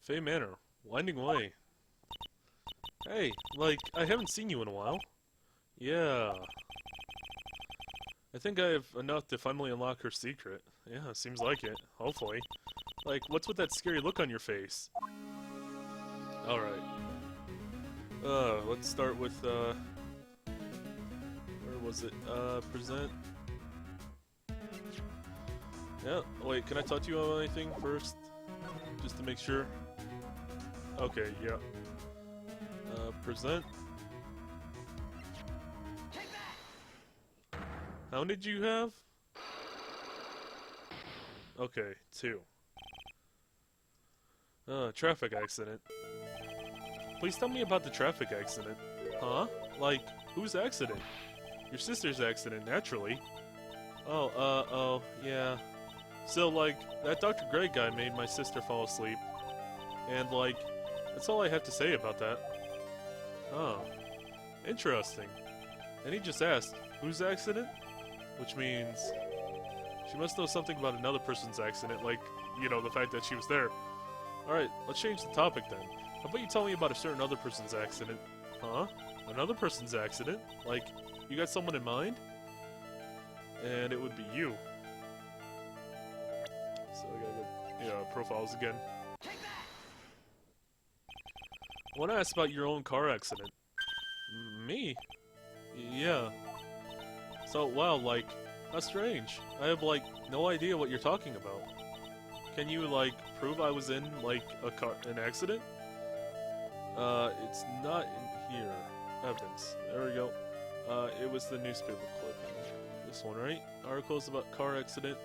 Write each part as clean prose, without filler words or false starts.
Fay Manor. Winding way. Hey, like, I haven't seen you in a while. Yeah. I think I have enough to finally unlock her secret. Yeah, seems like it. Hopefully. Like, what's with that scary look on your face? Alright. Let's start with, where was it? Present. Yeah, wait, can I talk to you on anything first? Just to make sure. Okay, yeah. Present. How many did you have? Okay, 2. Traffic accident. Please tell me about the traffic accident. Huh? Like, whose accident? Your sister's accident, naturally. Oh, yeah. So, like, that Dr. Greg guy made my sister fall asleep. And, like, that's all I have to say about that. Oh. Interesting. And he just asked, whose accident? Which means she must know something about another person's accident, like, you know, the fact that she was there. Alright, let's change the topic then. How about you tell me about a certain other person's accident? Huh? Another person's accident? Like, you got someone in mind? And it would be you. So I gotta go, profiles again. I want to ask about your own car accident. Me? Yeah. So, wow, like, how strange. I have, like, no idea what you're talking about. Can you, like, prove I was in, like, an accident? It's not in here. Evidence. There we go. It was the newspaper clipping. This one, right? Articles about car accident.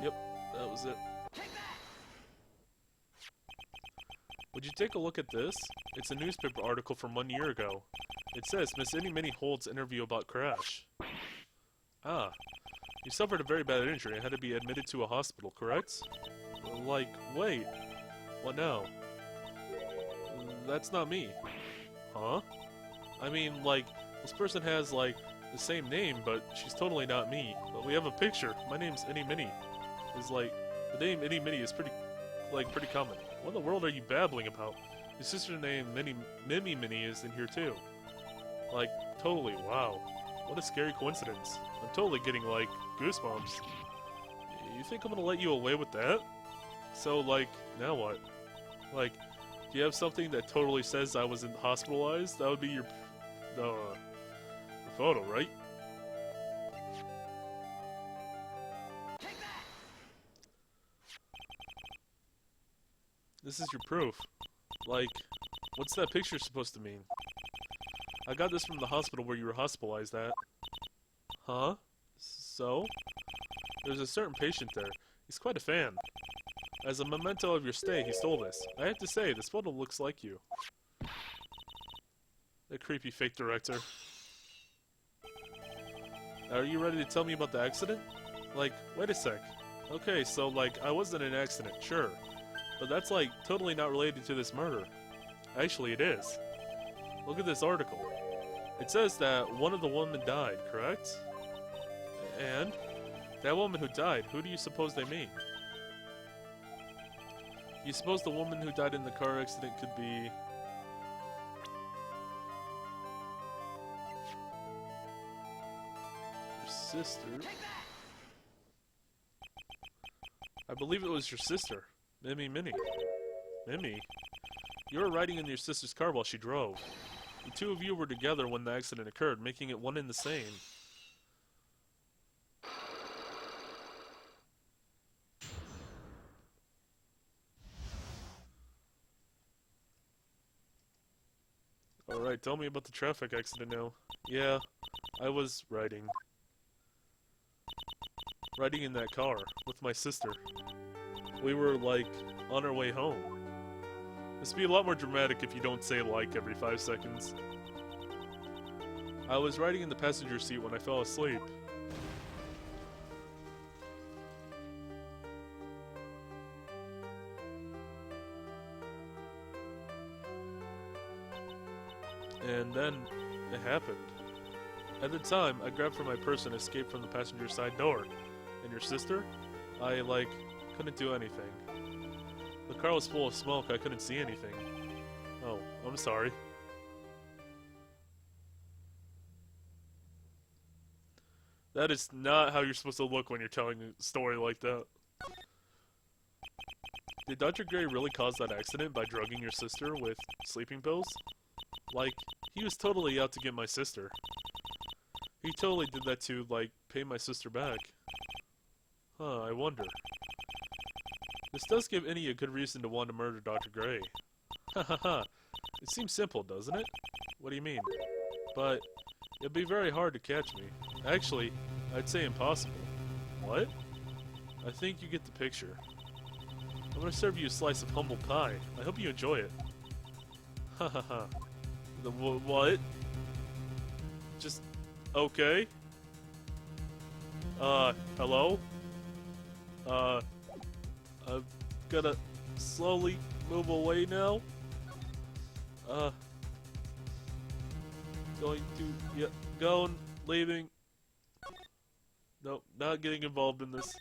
Yep, that was it. Would you take a look at this? It's a newspaper article from 1 year ago. It says, Miss Minnie Holt's interview about crash. Ah. You suffered a very bad injury and had to be admitted to a hospital, correct? Like, wait. What now? That's not me. Huh? I mean, like, this person has, like, the same name, but she's totally not me. But we have a picture. My name's Itty Minnie. Is like, the name Itty Minnie is pretty common. What in the world are you babbling about? Your sister named Mimi Minnie is in here too. Like, totally, wow. What a scary coincidence. I'm totally getting, like, goosebumps. You think I'm gonna let you away with that? So, like, now what? Like, do you have something that totally says I wasn't hospitalized? That would be your photo, right? This is your proof. Like, what's that picture supposed to mean? I got this from the hospital where you were hospitalized at. Huh? So? There's a certain patient there. He's quite a fan. As a memento of your stay, he stole this. I have to say, this photo looks like you. That creepy fake director. Are you ready to tell me about the accident? Like, wait a sec. Okay, so, like, I was in an accident, sure. But that's, like, totally not related to this murder. Actually, it is. Look at this article. It says that one of the women died, correct? And? That woman who died, who do you suppose they mean? You suppose the woman who died in the car accident could be... your sister? I believe it was your sister. Mimi Minnie. Mimi? You were riding in your sister's car while she drove. The two of you were together when the accident occurred, making it one and the same. Alright, tell me about the traffic accident now. Yeah, I was riding in that car with my sister. We were, like, on our way home. This would be a lot more dramatic if you don't say like every 5 seconds. I was riding in the passenger seat when I fell asleep. And then, it happened. At the time, I grabbed for my purse and escaped from the passenger side door. And your sister? I, like, Couldn't do anything. The car was full of smoke, I couldn't see anything. Oh, I'm sorry. That is not how you're supposed to look when you're telling a story like that. Did Dr. Gray really cause that accident by drugging your sister with sleeping pills? Like, he was totally out to get my sister. He totally did that to, like, pay my sister back. Huh, I wonder. This does give any a good reason to want to murder Dr. Gray. Ha ha ha. It seems simple, doesn't it? What do you mean? But it'd be very hard to catch me. Actually, I'd say impossible. What? I think you get the picture. I'm gonna serve you a slice of humble pie. I hope you enjoy it. Ha ha ha. The what? Just okay. Hello? I'm gonna slowly move away now. Going to, yeah, going, leaving. Nope, not getting involved in this.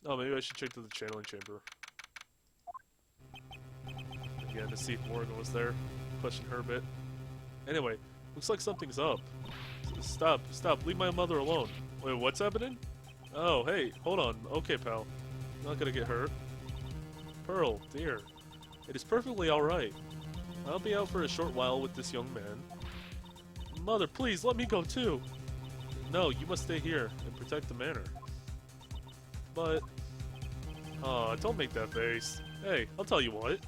Oh, maybe I should check to the channeling chamber. Again, to see if Morgan was there. Question her a bit. Anyway, looks like something's up. Stop, leave my mother alone. Wait, what's happening? Oh, hey, hold on. Okay, pal. Not gonna get hurt. Pearl, dear. It is perfectly alright. I'll be out for a short while with this young man. Mother, please, let me go too! No, you must stay here and protect the manor. But... Aw, don't make that face. Hey, I'll tell you what.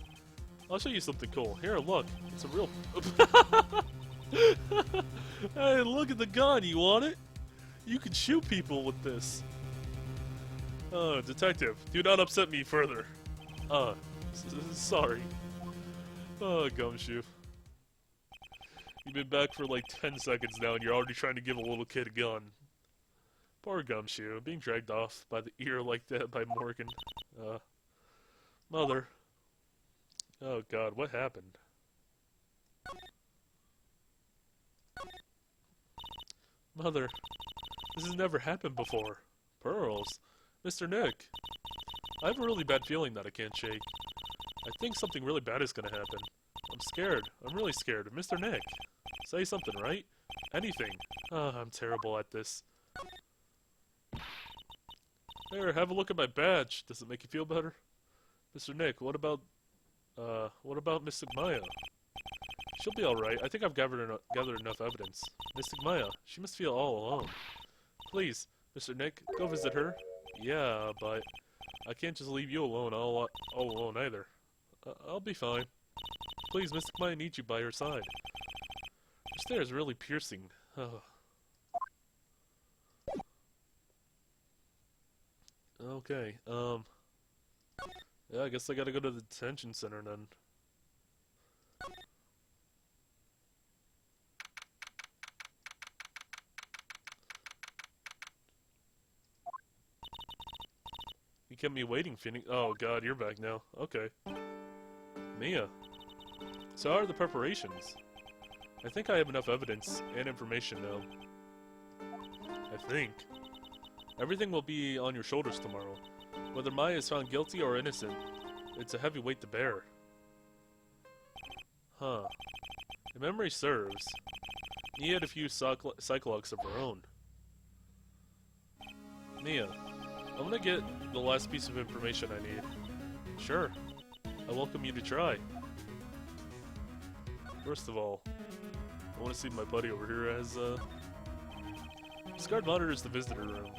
I'll show you something cool. Here, look. It's a real... Hey, look at the gun. You want it? You can shoot people with this. Detective, do not upset me further. Sorry. Gumshoe. You've been back for like 10 seconds now and you're already trying to give a little kid a gun. Poor Gumshoe, being dragged off by the ear like that by Morgan. Mother. Oh god, what happened? Mother, this has never happened before. Pearls? Mr. Nick. I have a really bad feeling that I can't shake. I think something really bad is gonna happen. I'm scared. I'm really scared. Mr. Nick. Say something, right? Anything. I'm terrible at this. Here, have a look at my badge. Does it make you feel better? Mr. Nick, what about Mystic Maya? She'll be alright. I think I've gathered enough evidence. Mystic Maya, she must feel all alone. Please, Mr. Nick, go visit her. Yeah, but I can't just leave you alone all alone either. I'll be fine. Please, Mystic Maya needs you by her side. Her stare is really piercing. Okay, yeah, I guess I gotta go to the detention center then. You kept me waiting, Phoenix. Oh god, you're back now. Okay. Mia. So how are the preparations? I think I have enough evidence and information now. I think. Everything will be on your shoulders tomorrow. Whether Maya is found guilty or innocent, it's a heavy weight to bear. Huh. If memory serves, Mia had a few psychologues of her own. Mia, I'm gonna get the last piece of information I need. Sure. I welcome you to try. First of all, I want to see my buddy over here as, this guard monitors the visitor room.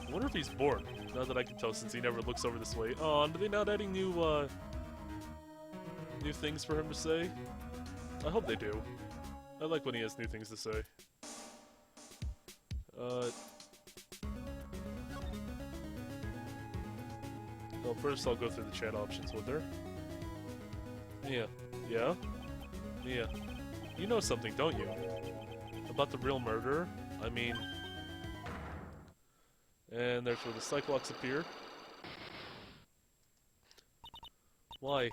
I wonder if he's bored, now that I can tell since he never looks over this way. Oh, and are they not adding new things for him to say? I hope they do. I like when he has new things to say. Well, first I'll go through the chat options with her. Mia. Yeah? Mia. You know something, don't you? About the real murderer? I mean... And therefore the Cyclops appear. Why?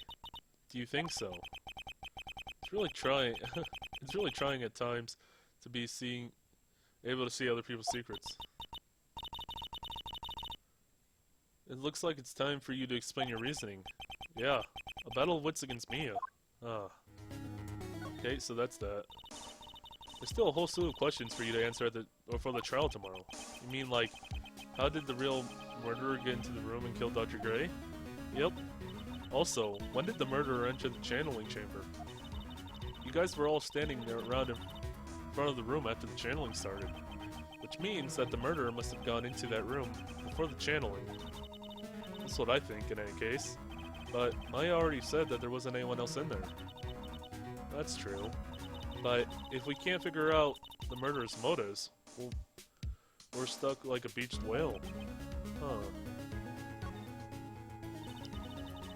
Do you think so? It's really trying. It's really trying at times to be able to see other people's secrets. It looks like it's time for you to explain your reasoning. Yeah, a battle of wits against Mia. Ah. Okay, so that's that. There's still a whole slew of questions for you to answer for the trial tomorrow. You mean, like, how did the real murderer get into the room and kill Dr. Gray? Yep. Also, when did the murderer enter the channeling chamber? You guys were all standing there around in front of the room after the channeling started. Which means that the murderer must have gone into that room before the channeling. That's what I think, in any case. But Maya already said that there wasn't anyone else in there. That's true. But if we can't figure out the murderer's motives, well, we're stuck like a beached whale. Huh.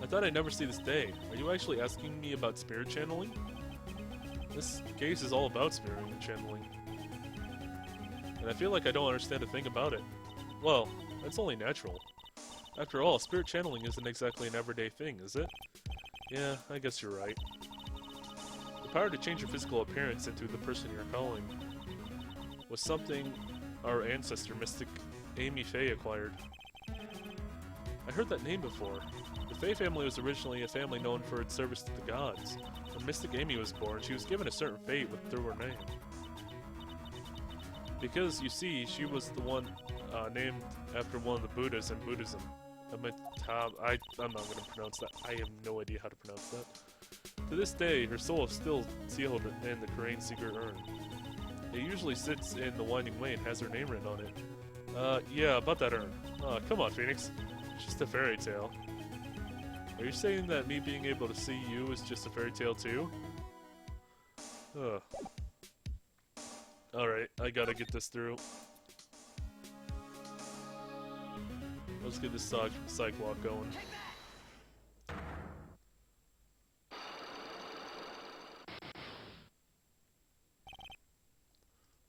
I thought I'd never see this day. Are you actually asking me about spirit channeling? This case is all about spirit channeling. And I feel like I don't understand a thing about it. Well, that's only natural. After all, spirit channeling isn't exactly an everyday thing, is it? Yeah, I guess you're right. The power to change your physical appearance into the person you're calling was something our ancestor mystic Amy Faye acquired. I heard that name before. The Faye family was originally a family known for its service to the gods. When Mystic Amy was born, she was given a certain fate through her name. Because, you see, she was the one named after one of the Buddhas in Buddhism. I'm not going to pronounce that. I have no idea how to pronounce that. To this day, her soul is still sealed in the Korean secret urn. It usually sits in the Winding Way and has her name written on it. Yeah, about that urn. Come on, Phoenix. It's just a fairy tale. Are you saying that me being able to see you is just a fairy tale too? Ugh. Alright, I gotta get this through. Let's get this psych walk going.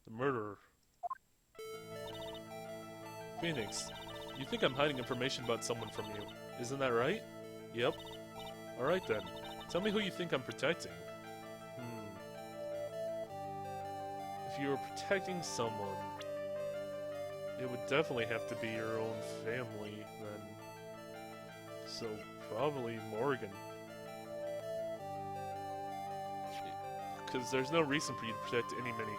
The murderer. Phoenix, you think I'm hiding information about someone from you, isn't that right? Yep. Alright then. Tell me who you think I'm protecting. If you were protecting someone, it would definitely have to be your own family, then. So, probably Morgan. Because there's no reason for you to protect any many.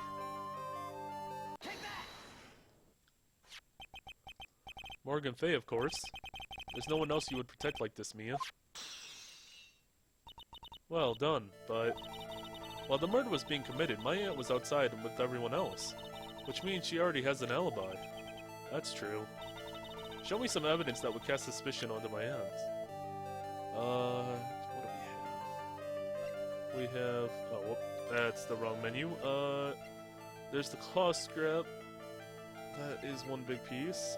Morgan Fay, of course. There's no one else you would protect like this, Mia. Well done, but... while the murder was being committed, my aunt was outside with everyone else. Which means she already has an alibi. That's true. Show me some evidence that would cast suspicion onto my aunt. What do we have? We have... oh, whoop, that's the wrong menu. There's the claw scrap. That is one big piece.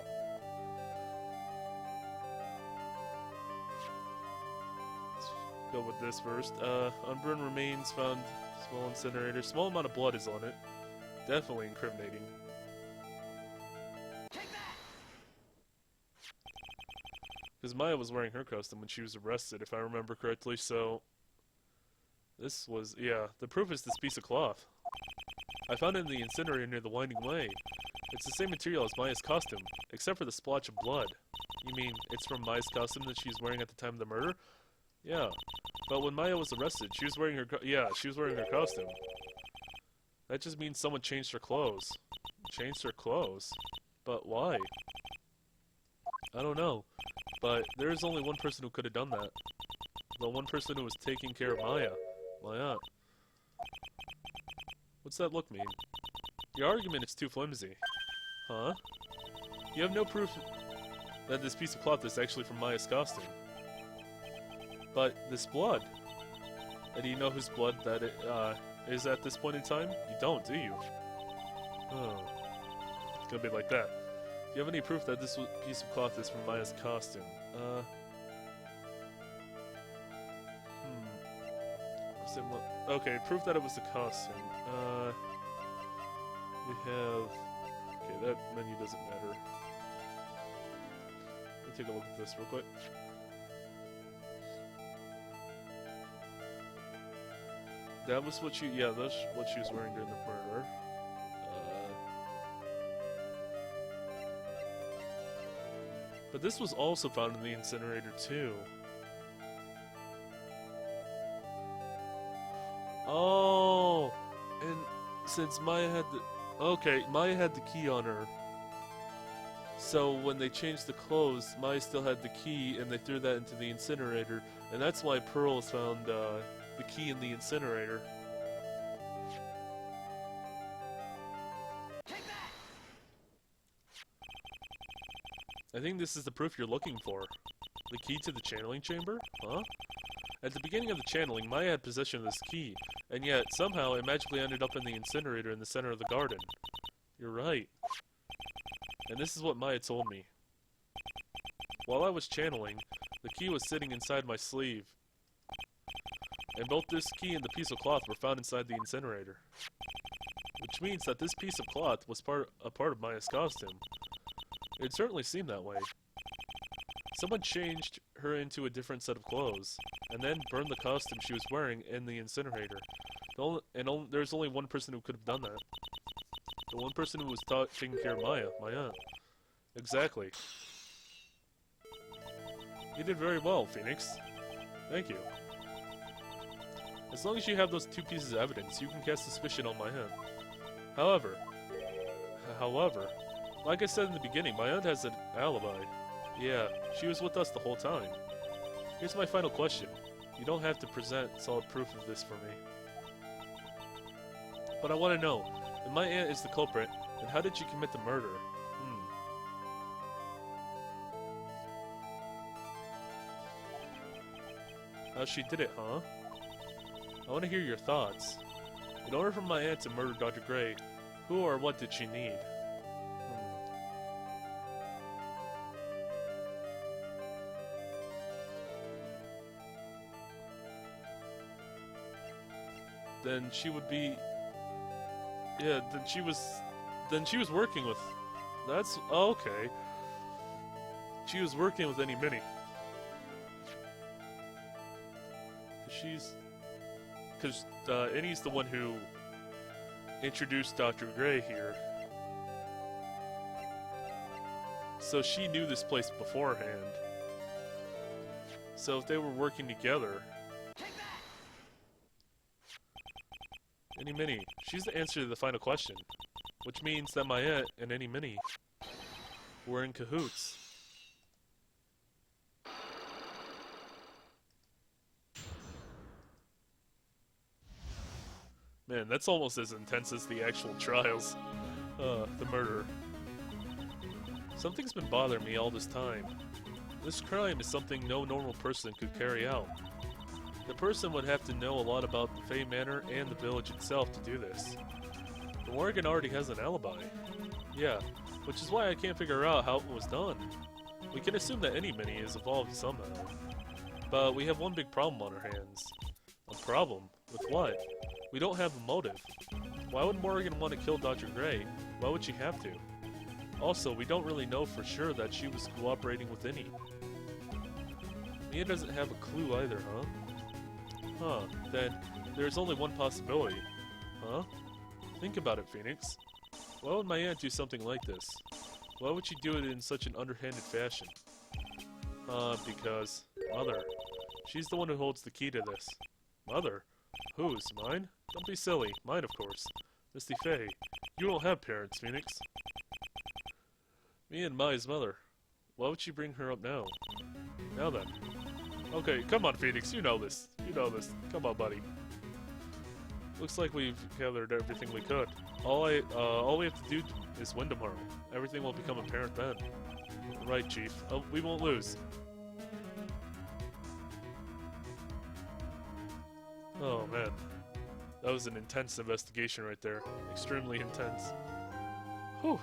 Go with this first. Unburned remains found. Small incinerator. Small amount of blood is on it. Definitely incriminating. Because Maya was wearing her costume when she was arrested, if I remember correctly, so... this was... yeah, the proof is this piece of cloth. I found it in the incinerator near the Winding Way. It's the same material as Maya's costume, except for the splotch of blood. You mean, it's from Maya's costume that she was wearing at the time of the murder? Yeah, but when Maya was arrested, she was wearing her she was wearing her costume. That just means someone changed her clothes. Changed her clothes? But why? I don't know. But there is only one person who could have done that. The one person who was taking care of Maya. My aunt. What's that look mean? Your argument is too flimsy. Huh? You have no proof that this piece of cloth is actually from Maya's costume. But this blood. And do you know whose blood that it is at this point in time? You don't, do you? Oh. It's gonna be like that. Do you have any proof that this piece of cloth is from Maya's costume? Okay, proof that it was the costume. We have... okay, that menu doesn't matter. Let me take a look at this real quick. That was what yeah, that's what she was wearing during the murder. But this was also found in the incinerator too. Oh, and since Maya had the... Okay, Maya had the key on her. So when they changed the clothes, Maya still had the key, and they threw that into the incinerator. And that's why Pearls found the key in the incinerator. I think this is the proof you're looking for. The key to the channeling chamber? Huh? At the beginning of the channeling, Maya had possession of this key, and yet, somehow, it magically ended up in the incinerator in the center of the garden. You're right. And this is what Maya told me. While I was channeling, the key was sitting inside my sleeve. And both this key and the piece of cloth were found inside the incinerator. Which means that this piece of cloth was a part of Maya's costume. It certainly seemed that way. Someone changed her into a different set of clothes, and then burned the costume she was wearing in the incinerator. There's only one person who could have done that. The one person who was taking care of Maya, my aunt. Exactly. You did very well, Phoenix. Thank you. As long as you have those two pieces of evidence, you can cast suspicion on my aunt. However, like I said in the beginning, my aunt has an alibi. Yeah, she was with us the whole time. Here's my final question. You don't have to present solid proof of this for me. But I want to know, if my aunt is the culprit, then how did she commit the murder? How she did it, huh? I want to hear your thoughts. In order for my aunt to murder Dr. Gray, who or what did she need? Then she would be... Yeah, then she was working with... That's... Oh, okay. She was working with Any Mini. Because Annie's the one who introduced Dr. Gray here. So she knew this place beforehand. So if they were working together... Any Mini, she's the answer to the final question. Which means that my aunt and Any Mini were in cahoots. Man, that's almost as intense as the actual trials. The murder. Something's been bothering me all this time. This crime is something no normal person could carry out. The person would have to know a lot about the Fey Manor and the village itself to do this. But Morgan already has an alibi. Yeah, which is why I can't figure out how it was done. We can assume that Any Mini is involved somehow. But we have one big problem on our hands. A problem? With what? We don't have a motive. Why would Morgan want to kill Dr. Gray? Why would she have to? Also, we don't really know for sure that she was cooperating with Any. Mia doesn't have a clue either, huh? Huh, then there's only one possibility. Huh? Think about it, Phoenix. Why would my aunt do something like this? Why would she do it in such an underhanded fashion? Because... Mother. She's the one who holds the key to this. Mother? Whose? Mine? Don't be silly. Mine, of course. Misty Faye. You don't have parents, Phoenix. Me and Maya's mother. Why would she bring her up now? Now then. Okay, come on, Phoenix. You know this. You know this. Come on, buddy. Looks like we've gathered everything we could. All we have to do is win tomorrow. Everything will become apparent then. Right, Chief. We won't lose. Oh, man. That was an intense investigation right there. Extremely intense. Whew.